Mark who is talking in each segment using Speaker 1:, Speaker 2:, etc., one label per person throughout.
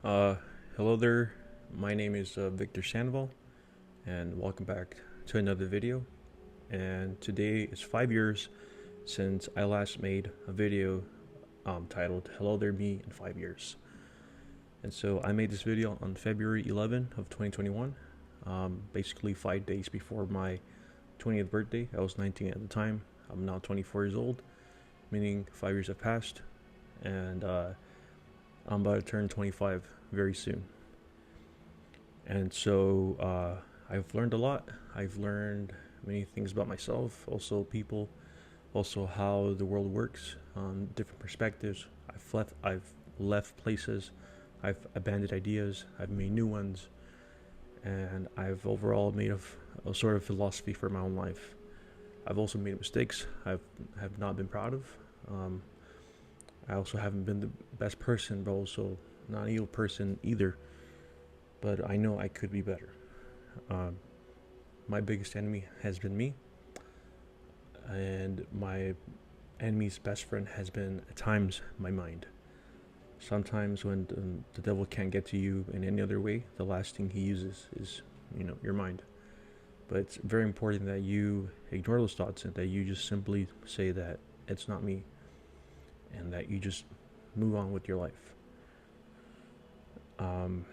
Speaker 1: Uh, Hello there. My name is Victor Sandoval, and welcome back to another video. And today is 5 years since I last made a video titled "Hello There, Me in 5 Years." And so I made this video on February 11 of 2021, basically 5 days before my 20th birthday. I was 19 at the time. I'm now 24 years old, meaning 5 years have passed, and I'm about to turn 25 very soon. And so I've learned a lot. I've learned many things about myself, also people, also how the world works, different perspectives. I've left places, I've abandoned ideas, I've made new ones, and I've overall made a sort of philosophy for my own life. I've also made mistakes have not been proud of. Um, I also haven't been the best person, but also not an evil person either. But I know I could be better. Um, my biggest enemy has been me, and my enemy's best friend has been at times my mind. Sometimes when the devil can't get to you in any other way, the last thing he uses is, your mind. But it's very important that you ignore those thoughts and that you just simply say that it's not me, and that you just move on with your life. Um,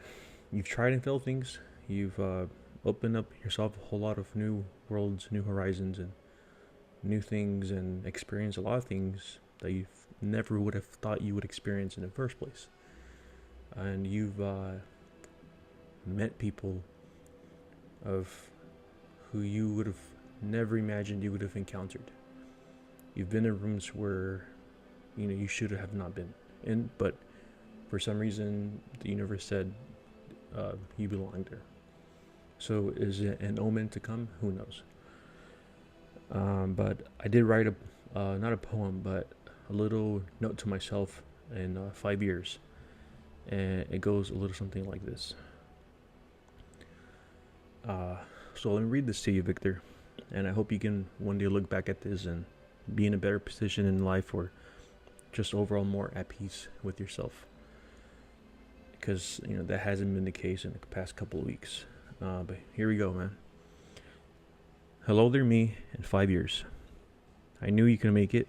Speaker 1: you've tried and failed things. You've opened up yourself a whole lot of new worlds, new horizons, and new things, and experienced a lot of things that you never would have thought you would experience in the first place. And you've met people of who you would have never imagined you would have encountered. You've been in rooms where you should have not been in, but for some reason the universe said you belong there. So is it an omen to come? Who knows? But I did write not a poem, but a little note to myself in 5 years, and it goes a little something like this. Uh, so let me read this to you, Victor, and I hope you can one day look back at this and be in a better position in life, or just overall more at peace with yourself. Because that hasn't been the case in the past couple of weeks. But here we go, man. Hello there, me in 5 years. I knew you could make it.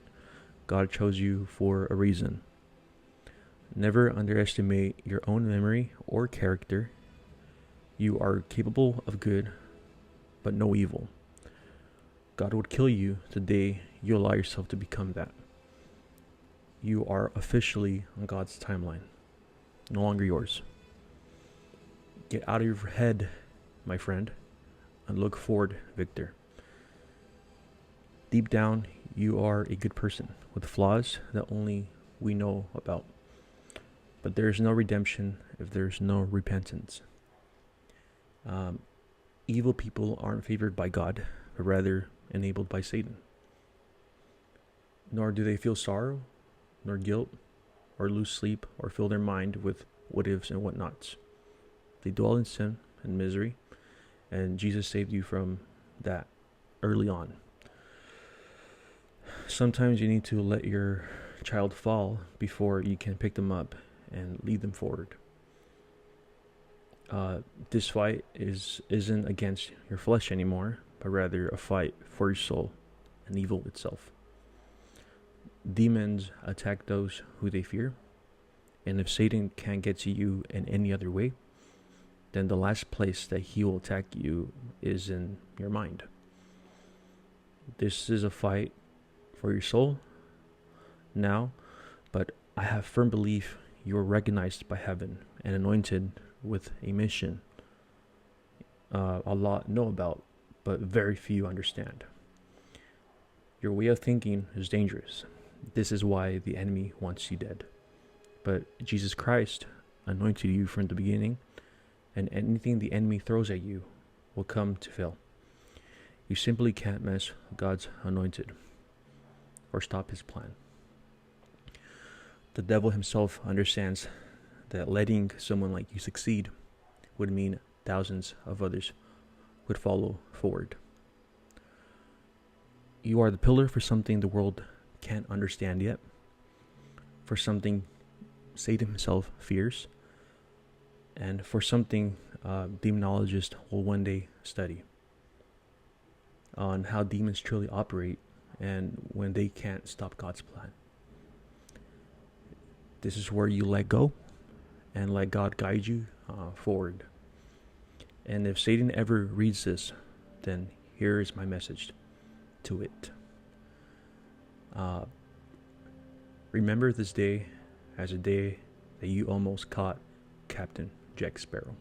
Speaker 1: God chose you for a reason. Never underestimate your own memory or character. You are capable of good, but no evil. God would kill you the day you allow yourself to become that. You are officially on God's timeline, no longer yours. Get out of your head, my friend, and look forward, Victor. Deep down, you are a good person with flaws that only we know about. But there is no redemption if there is no repentance. Um, Evil people aren't favored by God, but rather enabled by Satan. Nor do they feel sorrow, nor guilt, or lose sleep, or fill their mind with what ifs and what nots. They dwell in sin and misery, and Jesus saved you from that early on. Sometimes you need to let your child fall before you can pick them up and lead them forward. This fight isn't against your flesh anymore, but rather a fight for your soul and evil itself. Demons attack those who they fear, and if Satan can't get to you in any other way, then the last place that he will attack you is in your mind. This is a fight for your soul now, but I have firm belief you are recognized by heaven and anointed with a mission a lot know about, but very few understand. Your way of thinking is dangerous. This is why the enemy wants you dead. But Jesus Christ anointed you from the beginning, and anything the enemy throws at you will come to fail. You simply can't mess with God's anointed or stop his plan. The devil himself understands that letting someone like you succeed would mean thousands of others would follow forward. You are the pillar for something the world can't understand yet, for something Satan himself fears, and for something demonologists will one day study on how demons truly operate and when they can't stop God's plan. This is where you let go and let God guide you forward. And if Satan ever reads this, then here is my message to it. Remember this day as a day that you almost caught Captain Jack Sparrow.